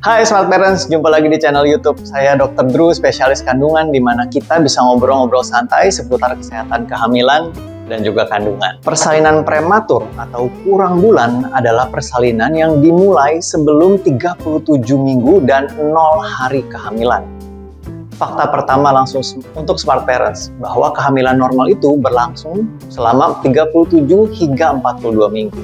Hai Smart Parents, jumpa lagi di channel YouTube saya Dr. Drew, spesialis kandungan, di mana kita bisa ngobrol-ngobrol santai seputar kesehatan kehamilan dan juga kandungan. Persalinan prematur atau kurang bulan adalah persalinan yang dimulai sebelum 37 minggu dan 0 hari kehamilan. Fakta pertama langsung untuk Smart Parents, bahwa kehamilan normal itu berlangsung selama 37 hingga 42 minggu.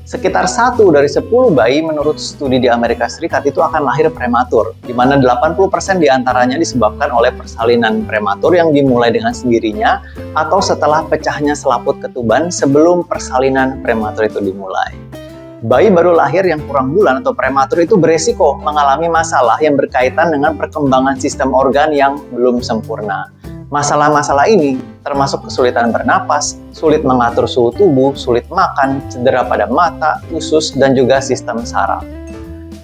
Sekitar 1 dari 10 bayi menurut studi di Amerika Serikat itu akan lahir prematur, di mana 80% diantaranya disebabkan oleh persalinan prematur yang dimulai dengan sendirinya atau setelah pecahnya selaput ketuban sebelum persalinan prematur itu dimulai. Bayi baru lahir yang kurang bulan atau prematur itu beresiko mengalami masalah yang berkaitan dengan perkembangan sistem organ yang belum sempurna. Masalah-masalah ini termasuk kesulitan bernapas, sulit mengatur suhu tubuh, sulit makan, cedera pada mata, usus, dan juga sistem saraf.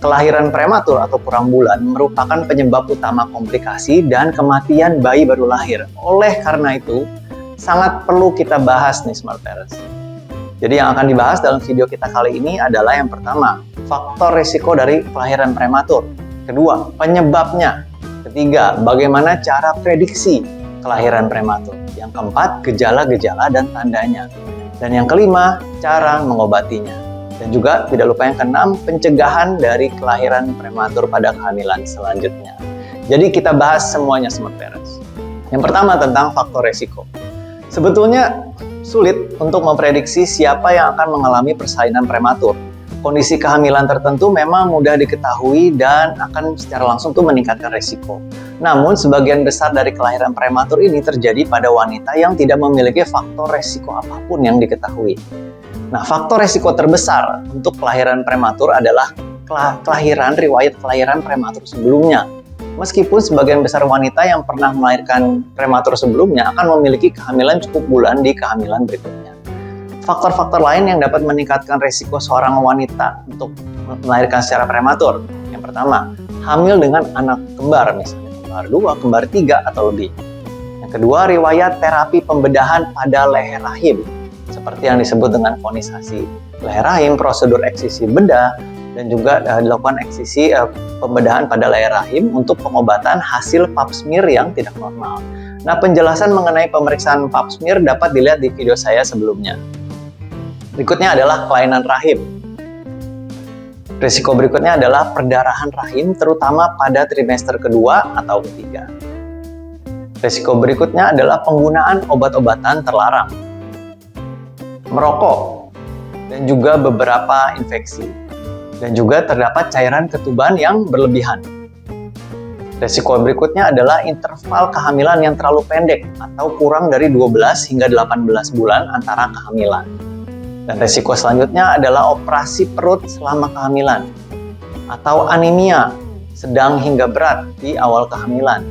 Kelahiran prematur atau kurang bulan merupakan penyebab utama komplikasi dan kematian bayi baru lahir. Oleh karena itu, sangat perlu kita bahas nih Smart Parents. Jadi yang akan dibahas dalam video kita kali ini adalah yang pertama, faktor risiko dari kelahiran prematur. Kedua, penyebabnya. Ketiga, bagaimana cara prediksi kelahiran prematur. Yang keempat, gejala-gejala dan tandanya. Dan yang kelima, cara mengobatinya. Dan juga tidak lupa yang keenam, pencegahan dari kelahiran prematur pada kehamilan selanjutnya. Jadi kita bahas semuanya Smart Parents. Yang pertama tentang faktor risiko. Sebetulnya sulit untuk memprediksi siapa yang akan mengalami persalinan prematur. Kondisi kehamilan tertentu memang mudah diketahui dan akan secara langsung tuh meningkatkan risiko. Namun sebagian besar dari kelahiran prematur ini terjadi pada wanita yang tidak memiliki faktor risiko apapun yang diketahui. Nah, faktor risiko terbesar untuk kelahiran prematur adalah riwayat kelahiran prematur sebelumnya. Meskipun sebagian besar wanita yang pernah melahirkan prematur sebelumnya akan memiliki kehamilan cukup bulan di kehamilan berikutnya. Faktor-faktor lain yang dapat meningkatkan risiko seorang wanita untuk melahirkan secara prematur. Yang pertama, hamil dengan anak kembar, misalnya kembar 2, kembar 3, atau lebih. Yang kedua, riwayat terapi pembedahan pada leher rahim, seperti yang disebut dengan konisasi leher rahim, prosedur eksisi bedah, dan juga dilakukan eksisi pembedahan pada leher rahim untuk pengobatan hasil pap smear yang tidak normal. Nah, penjelasan mengenai pemeriksaan pap smear dapat dilihat di video saya sebelumnya. Berikutnya adalah kelainan rahim. Risiko berikutnya adalah perdarahan rahim, terutama pada trimester kedua atau ketiga. Risiko berikutnya adalah penggunaan obat-obatan terlarang, merokok, dan juga beberapa infeksi. Dan juga terdapat cairan ketuban yang berlebihan. Risiko berikutnya adalah interval kehamilan yang terlalu pendek atau kurang dari 12 hingga 18 bulan antara kehamilan. Dan risiko selanjutnya adalah operasi perut selama kehamilan atau anemia sedang hingga berat di awal kehamilan.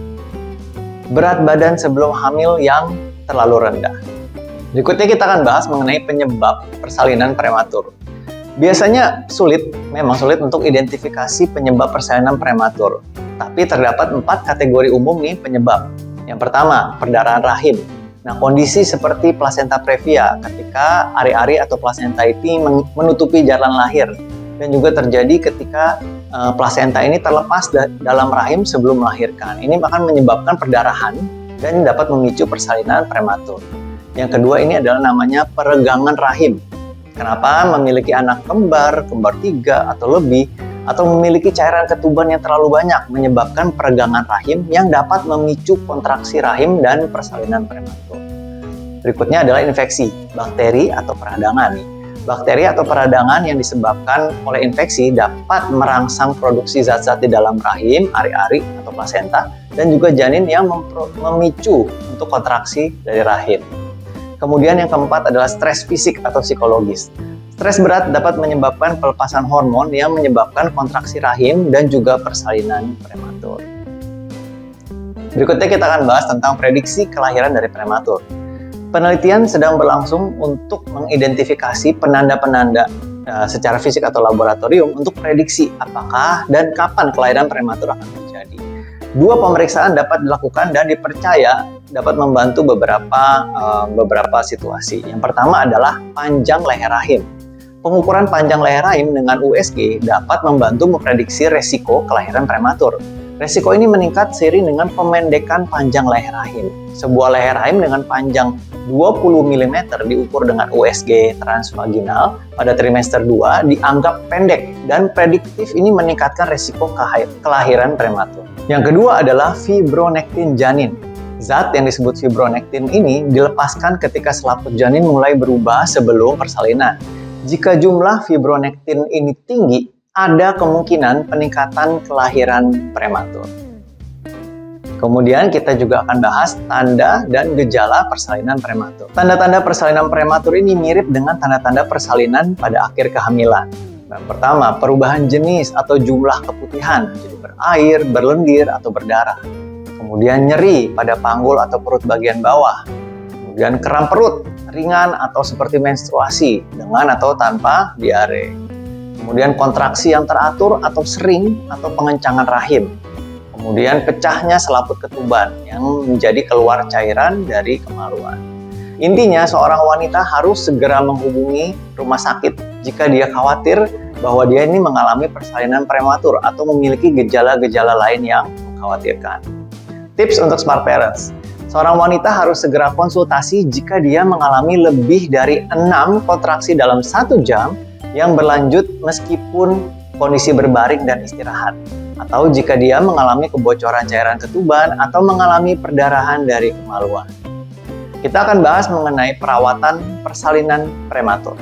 Berat badan sebelum hamil yang terlalu rendah. Berikutnya kita akan bahas mengenai penyebab persalinan prematur. Biasanya memang sulit untuk identifikasi penyebab persalinan prematur. Tapi terdapat 4 kategori umum nih penyebab. Yang pertama, perdarahan rahim. Nah, kondisi seperti plasenta previa ketika ari-ari atau plasenta itu menutupi jalan lahir. Dan juga terjadi ketika plasenta ini terlepas dalam rahim sebelum melahirkan. Ini akan menyebabkan perdarahan dan dapat memicu persalinan prematur. Yang kedua ini adalah namanya peregangan rahim. Kenapa memiliki anak kembar 3 atau lebih, atau memiliki cairan ketuban yang terlalu banyak menyebabkan peregangan rahim yang dapat memicu kontraksi rahim dan persalinan prematur. Berikutnya adalah infeksi, bakteri atau peradangan. Bakteri atau peradangan yang disebabkan oleh infeksi dapat merangsang produksi zat-zat di dalam rahim, ari-ari atau plasenta, dan juga janin yang memicu untuk kontraksi dari rahim. Kemudian yang keempat adalah stres fisik atau psikologis. Stres berat dapat menyebabkan pelepasan hormon yang menyebabkan kontraksi rahim dan juga persalinan prematur. Berikutnya kita akan bahas tentang prediksi kelahiran dari prematur. Penelitian sedang berlangsung untuk mengidentifikasi penanda-penanda secara fisik atau laboratorium untuk prediksi apakah dan kapan kelahiran prematur akan terjadi. 2 pemeriksaan dapat dilakukan dan dipercaya dapat membantu beberapa situasi. Yang pertama adalah panjang leher rahim. Pengukuran panjang leher rahim dengan USG dapat membantu memprediksi resiko kelahiran prematur. Resiko ini meningkat seiring dengan pemendekan panjang leher rahim. Sebuah leher rahim dengan panjang 20 mm diukur dengan USG transvaginal pada trimester 2 dianggap pendek dan prediktif, ini meningkatkan resiko kelahiran prematur. Yang kedua adalah fibronektin janin. Zat yang disebut fibronektin ini dilepaskan ketika selaput janin mulai berubah sebelum persalinan. Jika jumlah fibronektin ini tinggi, ada kemungkinan peningkatan kelahiran prematur. Kemudian kita juga akan bahas tanda dan gejala persalinan prematur. Tanda-tanda persalinan prematur ini mirip dengan tanda-tanda persalinan pada akhir kehamilan. Yang pertama, perubahan jenis atau jumlah keputihan, jadi berair, berlendir, atau berdarah. Kemudian nyeri pada panggul atau perut bagian bawah. Kemudian kram perut, ringan atau seperti menstruasi, dengan atau tanpa diare. Kemudian kontraksi yang teratur atau sering atau pengencangan rahim. Kemudian pecahnya selaput ketuban yang menjadi keluar cairan dari kemaluan. Intinya seorang wanita harus segera menghubungi rumah sakit jika dia khawatir bahwa dia ini mengalami persalinan prematur atau memiliki gejala-gejala lain yang mengkhawatirkan. Tips untuk smart parents. Seorang wanita harus segera konsultasi jika dia mengalami lebih dari 6 kontraksi dalam 1 jam yang berlanjut meskipun kondisi berbaring dan istirahat, atau jika dia mengalami kebocoran cairan ketuban atau mengalami perdarahan dari kemaluan. Kita akan bahas mengenai perawatan persalinan prematur.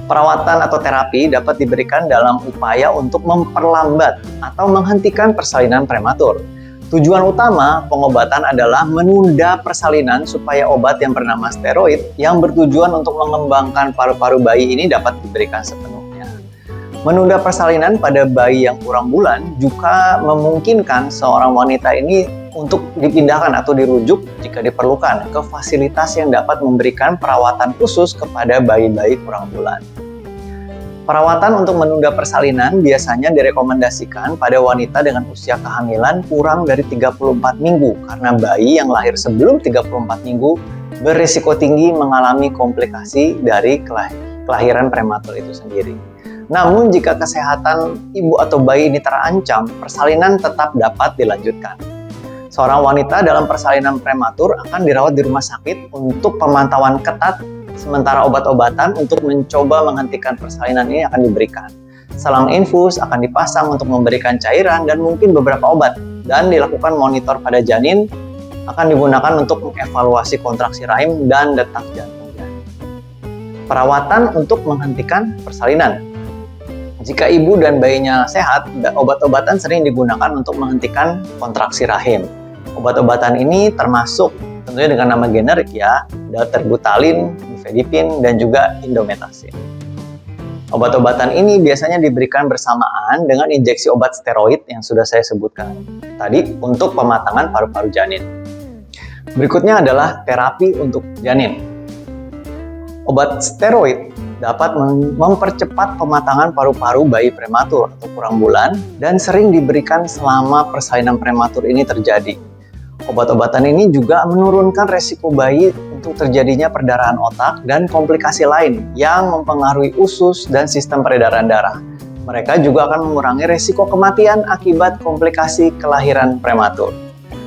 Perawatan atau terapi dapat diberikan dalam upaya untuk memperlambat atau menghentikan persalinan prematur. Tujuan utama pengobatan adalah menunda persalinan supaya obat yang bernama steroid yang bertujuan untuk mengembangkan paru-paru bayi ini dapat diberikan sepenuhnya. Menunda persalinan pada bayi yang kurang bulan juga memungkinkan seorang wanita ini untuk dipindahkan atau dirujuk jika diperlukan ke fasilitas yang dapat memberikan perawatan khusus kepada bayi-bayi kurang bulan. Perawatan untuk menunda persalinan biasanya direkomendasikan pada wanita dengan usia kehamilan kurang dari 34 minggu karena bayi yang lahir sebelum 34 minggu berisiko tinggi mengalami komplikasi dari kelahiran prematur itu sendiri. Namun jika kesehatan ibu atau bayi ini terancam, persalinan tetap dapat dilanjutkan. Seorang wanita dalam persalinan prematur akan dirawat di rumah sakit untuk pemantauan ketat. Sementara obat-obatan untuk mencoba menghentikan persalinan ini akan diberikan. Selang infus akan dipasang untuk memberikan cairan dan mungkin beberapa obat, dan dilakukan monitor pada janin akan digunakan untuk mengevaluasi kontraksi rahim dan detak jantung janin. Perawatan untuk menghentikan persalinan. Jika ibu dan bayinya sehat, obat-obatan sering digunakan untuk menghentikan kontraksi rahim. Obat-obatan ini termasuk tentunya dengan nama generik ya, dalterbutalin, nifedipin, dan juga indomethacin. Obat-obatan ini biasanya diberikan bersamaan dengan injeksi obat steroid yang sudah saya sebutkan tadi untuk pematangan paru-paru janin. Berikutnya adalah terapi untuk janin. Obat steroid dapat mempercepat pematangan paru-paru bayi prematur atau kurang bulan dan sering diberikan selama persalinan prematur ini terjadi. Obat-obatan ini juga menurunkan resiko bayi untuk terjadinya perdarahan otak dan komplikasi lain yang mempengaruhi usus dan sistem peredaran darah. Mereka juga akan mengurangi resiko kematian akibat komplikasi kelahiran prematur.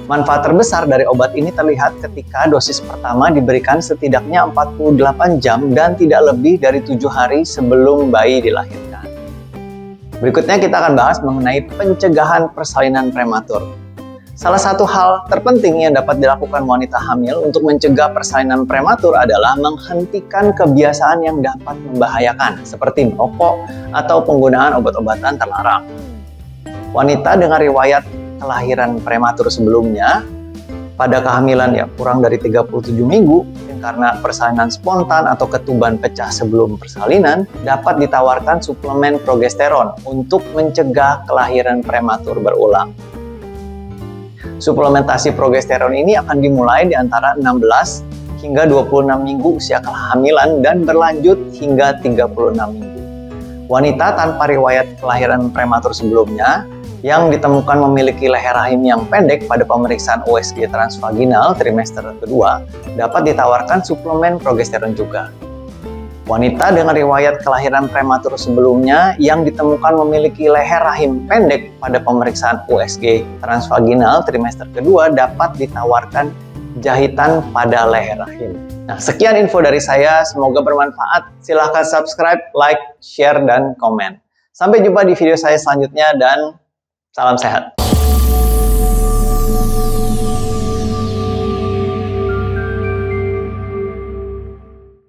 Manfaat terbesar dari obat ini terlihat ketika dosis pertama diberikan setidaknya 48 jam dan tidak lebih dari 7 hari sebelum bayi dilahirkan. Berikutnya kita akan bahas mengenai pencegahan persalinan prematur. Salah satu hal terpenting yang dapat dilakukan wanita hamil untuk mencegah persalinan prematur adalah menghentikan kebiasaan yang dapat membahayakan, seperti merokok atau penggunaan obat-obatan terlarang. Wanita dengan riwayat kelahiran prematur sebelumnya, pada kehamilan ya kurang dari 37 minggu, karena persalinan spontan atau ketuban pecah sebelum persalinan, dapat ditawarkan suplemen progesteron untuk mencegah kelahiran prematur berulang. Suplementasi progesteron ini akan dimulai di antara 16 hingga 26 minggu usia kehamilan dan berlanjut hingga 36 minggu. Wanita tanpa riwayat kelahiran prematur sebelumnya yang ditemukan memiliki leher rahim yang pendek pada pemeriksaan USG transvaginal trimester kedua dapat ditawarkan suplemen progesteron juga. Wanita dengan riwayat kelahiran prematur sebelumnya yang ditemukan memiliki leher rahim pendek pada pemeriksaan USG transvaginal trimester kedua dapat ditawarkan jahitan pada leher rahim. Nah, sekian info dari saya, semoga bermanfaat. Silahkan subscribe, like, share, dan komen. Sampai jumpa di video saya selanjutnya dan salam sehat.